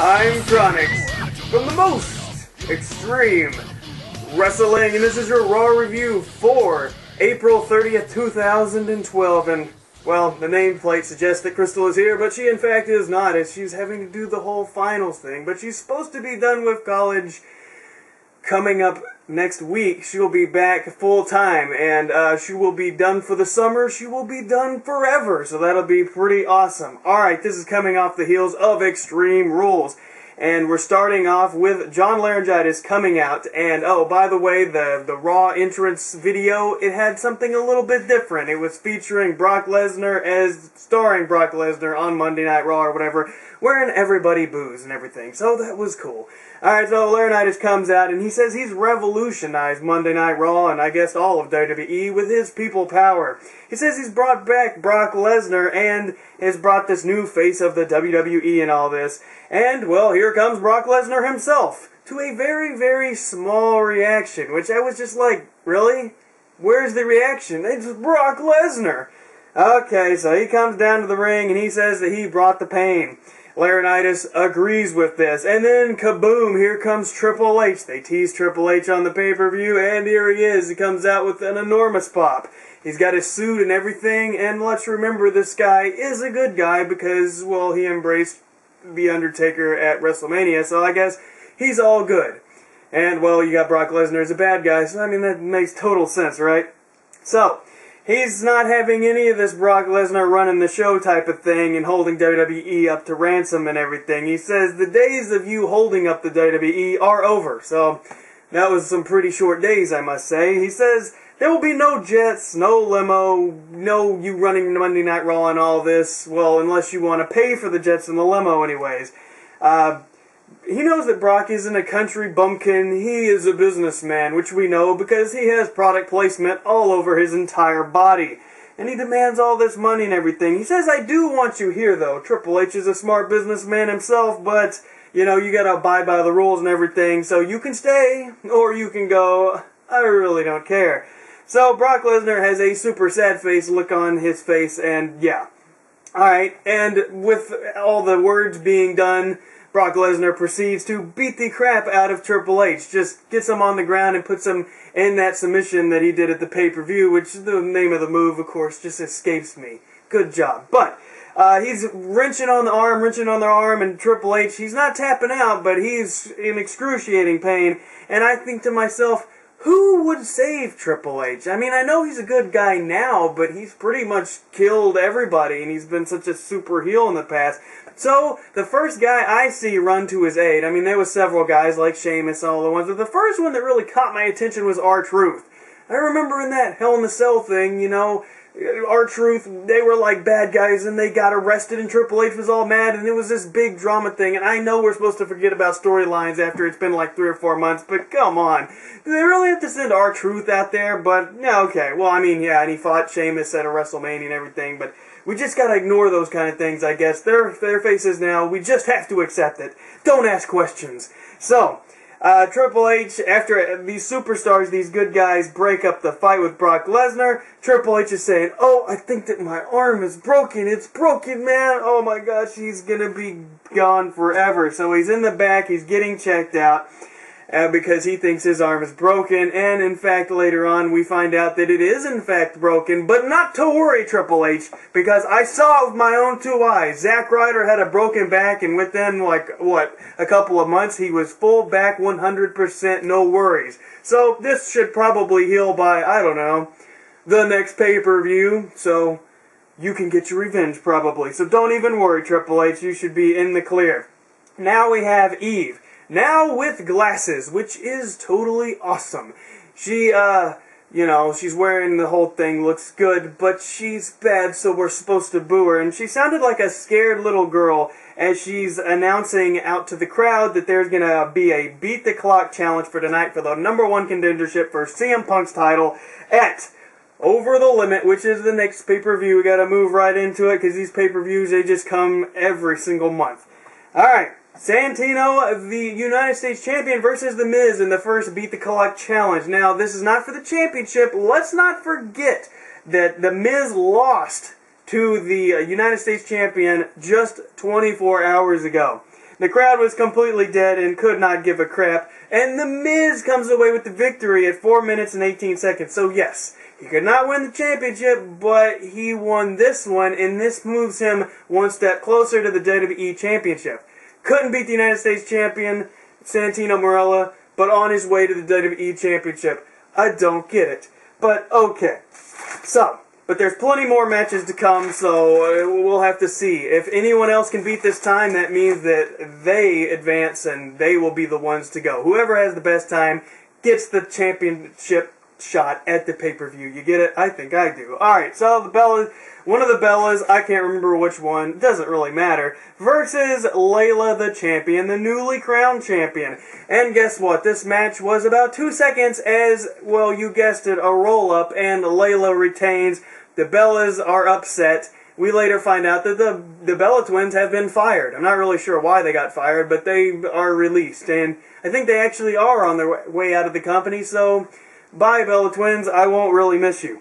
I'm Chronix from the most extreme wrestling, and this is your Raw review for April 30th, 2012. And, well, the nameplate suggests that Crystal is here, but she in fact is not, as she's having to do the whole finals thing. But she's supposed to be done with college coming up next week. She will be back full time, and she will be done for the summer. She will be done forever, so that'll be pretty awesome. Alright, this is coming off the heels of Extreme Rules, and we're starting off with John Laryngitis coming out, and oh, by the way, the Raw entrance video, it had something a little bit different. It was featuring Brock Lesnar as starring Brock Lesnar on Monday Night Raw or whatever, wearing everybody booze and everything, so that was cool. Alright, so Laurinaitis comes out, and he says he's revolutionized Monday Night Raw, and I guess all of WWE, with his people power. He says he's brought back Brock Lesnar, and has brought this new face of the WWE and all this. And, well, here comes Brock Lesnar himself, to a very, very small reaction, which I was just like, really? Where's the reaction? It's Brock Lesnar! Okay, so he comes down to the ring, and he says that he brought the pain. Laurinaitis agrees with this, and then kaboom, here comes Triple H. They tease Triple H on the pay-per-view, and here he is. He comes out with an enormous pop. He's got his suit and everything, and let's remember this guy is a good guy because, well, he embraced The Undertaker at WrestleMania, so I guess he's all good. And, well, you got Brock Lesnar as a bad guy, so I mean, that makes total sense, right? So, he's not having any of this Brock Lesnar running the show type of thing and holding WWE up to ransom and everything. He says the days of you holding up the WWE are over. So that was some pretty short days, I must say. He says there will be no jets, no limo, no you running Monday Night Raw and all this. Well, unless you want to pay for the jets and the limo anyways. He knows that Brock isn't a country bumpkin, he is a businessman, which we know because he has product placement all over his entire body. And he demands all this money and everything. He says, I do want you here though. Triple H is a smart businessman himself, but, you know, you gotta abide by the rules and everything, so you can stay, or you can go. I really don't care. So Brock Lesnar has a super sad face look on his face, and yeah. Alright, and with all the words being done, Brock Lesnar proceeds to beat the crap out of Triple H. Just gets him on the ground and puts him in that submission that he did at the pay-per-view, which the name of the move, of course, just escapes me. Good job. But he's wrenching on the arm, and Triple H, he's not tapping out, but he's in excruciating pain. And I think to myself, who would save Triple H? I mean, I know he's a good guy now, but he's pretty much killed everybody, and he's been such a super heel in the past. So, the first guy I see run to his aid, I mean, there was several guys like Sheamus and all the ones, but the first one that really caught my attention was R-Truth. I remember in that Hell in a Cell thing, you know, R-Truth, they were like bad guys and they got arrested and Triple H was all mad and it was this big drama thing, and I know we're supposed to forget about storylines after it's been like 3 or 4 months, but come on. Do they really have to send R-Truth out there? But, yeah, okay. Well, I mean, yeah, and he fought Sheamus at a WrestleMania and everything, but we just gotta ignore those kind of things, I guess. They're faces now. We just have to accept it. Don't ask questions. So, Triple H, after these superstars, these good guys, break up the fight with Brock Lesnar, Triple H is saying, oh, I think that my arm is broken. It's broken, man. Oh my gosh, he's gonna be gone forever. So he's in the back, he's getting checked out. Because he thinks his arm is broken, and in fact later on we find out that it is in fact broken, but not to worry, Triple H, because I saw with my own 2 eyes. Zack Ryder had a broken back, and within a couple of months he was full back 100%, no worries. So this should probably heal by, I don't know, the next pay-per-view, so you can get your revenge probably. So don't even worry, Triple H, you should be in the clear. Now we have Eve. Now with glasses, which is totally awesome. She, you know, she's wearing the whole thing, looks good, but she's bad, so we're supposed to boo her. And she sounded like a scared little girl as she's announcing out to the crowd that there's going to be a Beat the Clock challenge for tonight for the #1 contendership for CM Punk's title at Over the Limit, which is the next pay-per-view. We got to move right into it because these pay-per-views, they just come every single month. Alright. Santino, the United States Champion, versus The Miz in the first Beat the Clock challenge. Now, this is not for the championship. Let's not forget that The Miz lost to the United States Champion just 24 hours ago. The crowd was completely dead and could not give a crap, and The Miz comes away with the victory at 4 minutes and 18 seconds. So yes, he could not win the championship, but he won this one, and this moves him one step closer to the WWE Championship. Couldn't beat the United States Champion, Santino Marella, but on his way to the WWE Championship. I don't get it. But okay. But there's plenty more matches to come, so we'll have to see. If anyone else can beat this time, that means that they advance and they will be the ones to go. Whoever has the best time gets the championship shot at the pay-per-view. You get it? I think I do. Alright, so one of the Bellas, I can't remember which one, doesn't really matter, versus Layla the champion, the newly crowned champion. And guess what? This match was about 2 seconds as, well, you guessed it, a roll-up, and Layla retains. The Bellas are upset. We later find out that the Bella Twins have been fired. I'm not really sure why they got fired, but they are released. And I think they actually are on their way out of the company, so bye, Bella Twins. I won't really miss you.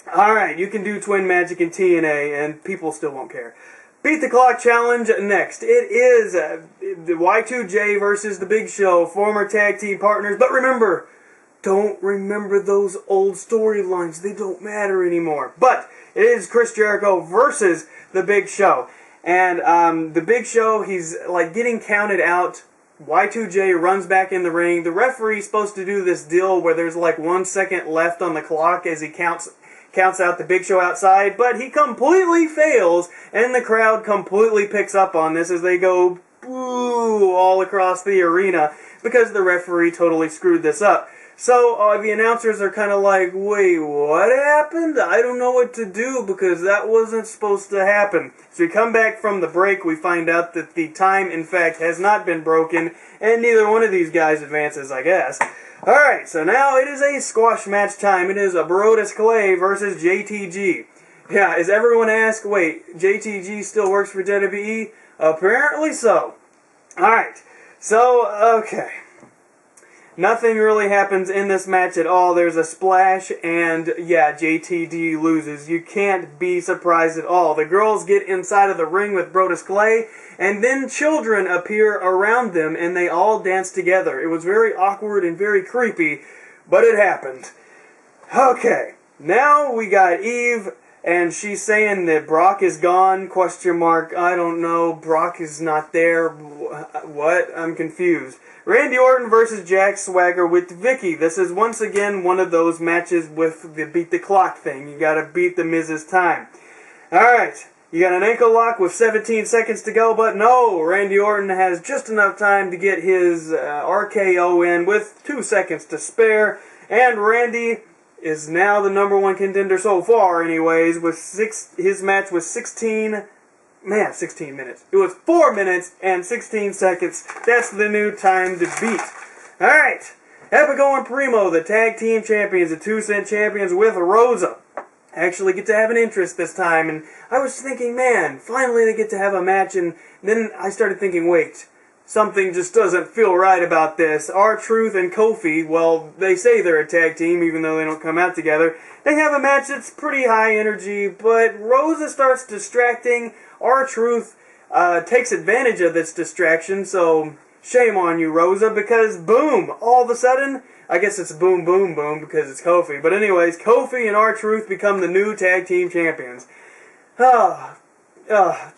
Alright, you can do Twin Magic in TNA, and people still won't care. Beat the Clock Challenge next. It is the Y2J versus The Big Show, former tag team partners. But remember, don't remember those old storylines. They don't matter anymore. But it is Chris Jericho versus The Big Show. And The Big Show, he's like getting counted out. Y2J runs back in the ring. The referee's supposed to do this deal where there's like 1 second left on the clock as he counts out the Big Show outside, but he completely fails, and the crowd completely picks up on this as they go boo all across the arena because the referee totally screwed this up. So the announcers are kind of like, wait, what happened? I don't know what to do because that wasn't supposed to happen. So we come back from the break, we find out that the time, in fact, has not been broken, and neither one of these guys advances, I guess. Alright, so now it is a squash match time. It is a Brodus Clay versus JTG. Yeah, as everyone asks, wait, JTG still works for WWE? Apparently so. Alright, so, okay. Nothing really happens in this match at all. There's a splash, and yeah, JTG loses. You can't be surprised at all. The girls get inside of the ring with Brodus Clay, and then children appear around them, and they all dance together. It was very awkward and very creepy, but it happened. Okay, now we got Eve, and she's saying that Brock is gone, question mark, I don't know, Brock is not there, what? I'm confused. Randy Orton versus Jack Swagger with Vicky. This is once again one of those matches with the beat the clock thing. You gotta beat the Miz's time. Alright, you got an ankle lock with 17 seconds to go, but no, Randy Orton has just enough time to get his RKO in with 2 seconds to spare, and Randy is now the #1 contender so far anyways, with his match was 16 minutes. It was 4 minutes and 16 seconds. That's the new time to beat. Alright, Epico and Primo, the tag team champions, the 2 Cent champions with Rosa. Actually get to have an interest this time, and I was thinking, man, finally they get to have a match, and then I started thinking, wait, something just doesn't feel right about this. R-Truth and Kofi, well, they say they're a tag team, even though they don't come out together. They have a match that's pretty high energy, but Rosa starts distracting. R-Truth takes advantage of this distraction, so shame on you, Rosa, because boom, all of a sudden, I guess it's boom, boom, boom, because it's Kofi. But anyways, Kofi and R-Truth become the new tag team champions.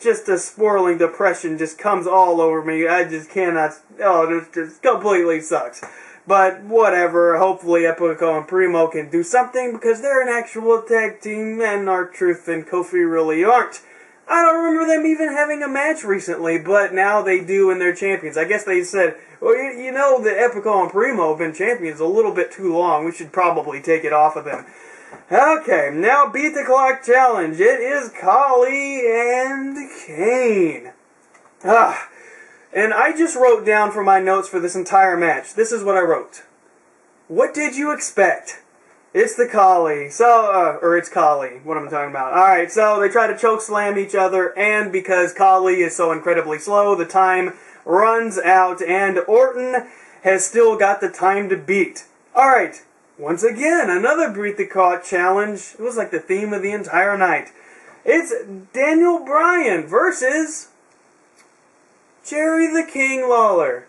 Just a swirling depression just comes all over me. I just cannot, this just completely sucks. But whatever, hopefully Epico and Primo can do something, because they're an actual tag team, and R-Truth and Kofi really aren't. I don't remember them even having a match recently, but now they do and they're champions. I guess they said, well, you know that Epico and Primo have been champions a little bit too long. We should probably take it off of them. Okay, now Beat the Clock Challenge. It is Khali and Kane. And I just wrote down for my notes for this entire match. This is what I wrote. What did you expect? It's the Khali. It's Khali. What am I talking about? Alright, so they try to choke slam each other, and because Khali is so incredibly slow, the time runs out, and Orton has still got the time to beat. Alright, once again, another Beat the Clock Challenge. It was like the theme of the entire night. It's Daniel Bryan versus Jerry the King Lawler.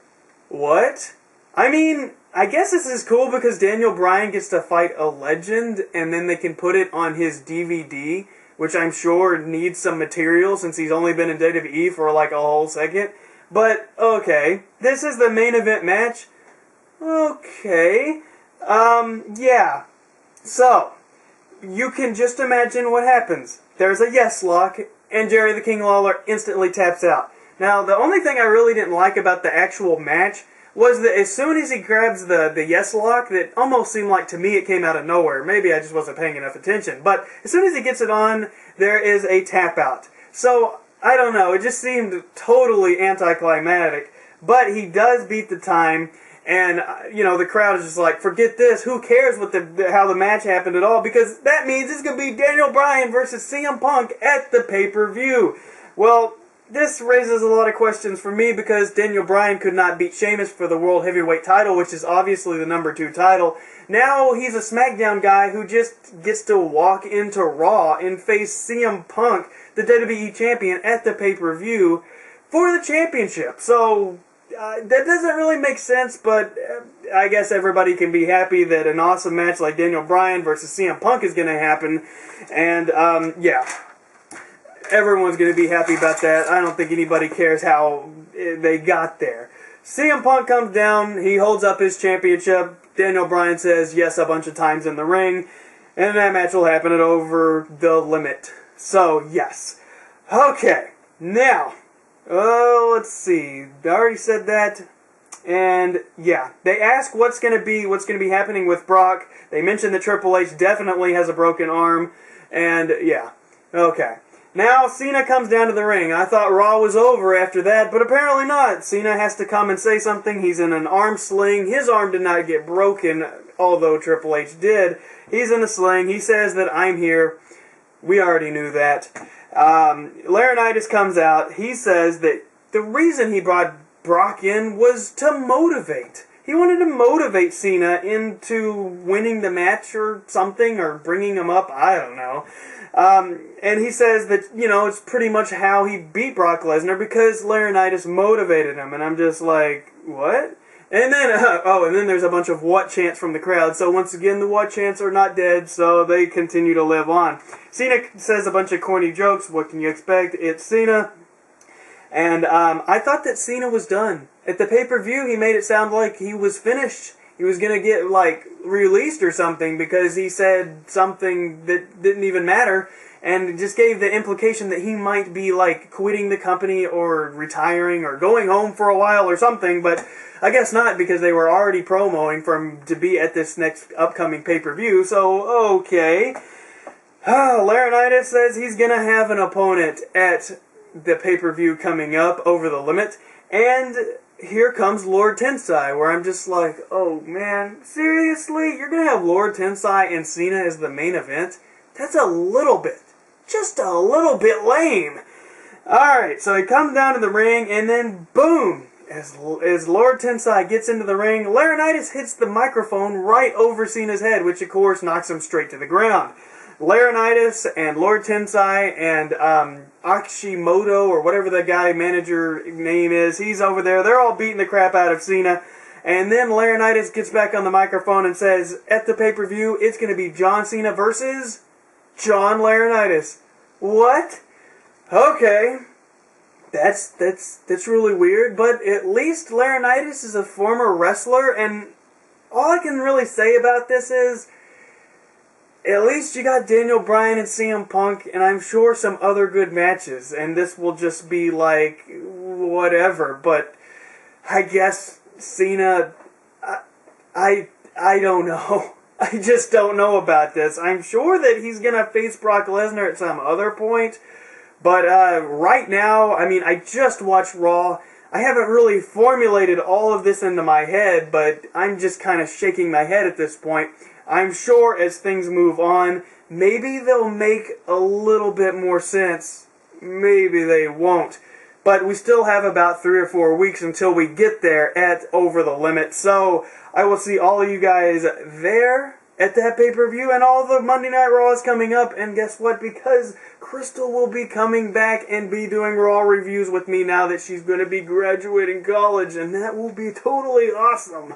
What? I mean, I guess this is cool because Daniel Bryan gets to fight a legend, and then they can put it on his DVD, which I'm sure needs some material since he's only been in WWE for like a whole second. But, okay. This is the main event match. Okay. Yeah. So, you can just imagine what happens. There's a yes lock, and Jerry the King Lawler instantly taps out. Now, the only thing I really didn't like about the actual match was that as soon as he grabs the yes lock, that almost seemed like to me it came out of nowhere. Maybe I just wasn't paying enough attention. But as soon as he gets it on, there is a tap out. So, I don't know, it just seemed totally anticlimactic. But he does beat the time, and, you know, the crowd is just like, forget this, who cares what how the match happened at all, because that means it's going to be Daniel Bryan versus CM Punk at the pay-per-view. Well, this raises a lot of questions for me because Daniel Bryan could not beat Sheamus for the World Heavyweight title, which is obviously the number 2 title. Now he's a SmackDown guy who just gets to walk into Raw and face CM Punk, the WWE Champion, at the pay-per-view for the championship. So, that doesn't really make sense, but I guess everybody can be happy that an awesome match like Daniel Bryan versus CM Punk is going to happen. And, yeah. Everyone's going to be happy about that. I don't think anybody cares how they got there. CM Punk comes down, he holds up his championship, Daniel Bryan says yes a bunch of times in the ring, and that match will happen at Over the Limit. So, yes. Okay, now, let's see, I already said that, and yeah, they ask what's going to be happening with Brock. They mention that Triple H definitely has a broken arm, and yeah, okay. Now, Cena comes down to the ring. I thought Raw was over after that, but apparently not. Cena has to come and say something. He's in an arm sling. His arm did not get broken, although Triple H did. He's in a sling. He says that I'm here. We already knew that. Laurinaitis comes out. He says that the reason he brought Brock in was to motivate. He wanted to motivate Cena into winning the match or something, or bringing him up. I don't know. And he says that, you know, it's pretty much how he beat Brock Lesnar because Laurinaitis motivated him. And I'm just like, what? And then, and then there's a bunch of what chants from the crowd. So once again, the what chants are not dead, so they continue to live on. Cena says a bunch of corny jokes. What can you expect? It's Cena. And I thought that Cena was done. At the pay-per-view, he made it sound like he was finished. He was going to get, like, released or something because he said something that didn't even matter and just gave the implication that he might be, like, quitting the company or retiring or going home for a while or something, but I guess not because they were already promoting for him to be at this next upcoming pay-per-view, so, okay. Laurinaitis says he's going to have an opponent at the pay-per-view coming up, Over the Limit, and here comes Lord Tensai, where I'm just like, oh man, seriously? You're going to have Lord Tensai and Cena as the main event? That's a little bit, just a little bit lame. Alright, so he comes down to the ring, and then boom, as Lord Tensai gets into the ring, Laurinaitis hits the microphone right over Cena's head, which of course knocks him straight to the ground. Laurinaitis and Lord Tensai and Akishimoto, or whatever the guy manager name is, he's over there. They're all beating the crap out of Cena. And then Laurinaitis gets back on the microphone and says, at the pay-per-view, it's going to be John Cena versus John Laurinaitis. What? Okay. That's really weird, but at least Laurinaitis is a former wrestler, and all I can really say about this is, at least you got Daniel Bryan and CM Punk, and I'm sure some other good matches, and this will just be like, whatever, but I guess Cena, I don't know. I just don't know about this. I'm sure that he's going to face Brock Lesnar at some other point, but right now, I mean, I just watched Raw. I haven't really formulated all of this into my head, but I'm just kind of shaking my head at this point. I'm sure as things move on, maybe they'll make a little bit more sense. Maybe they won't. But we still have about 3 or 4 weeks until we get there at Over the Limit. So I will see all of you guys there. at that pay-per-view, and all the Monday Night Raw is coming up, and guess what? Because Crystal will be coming back and be doing Raw reviews with me now that she's going to be graduating college, and that will be totally awesome.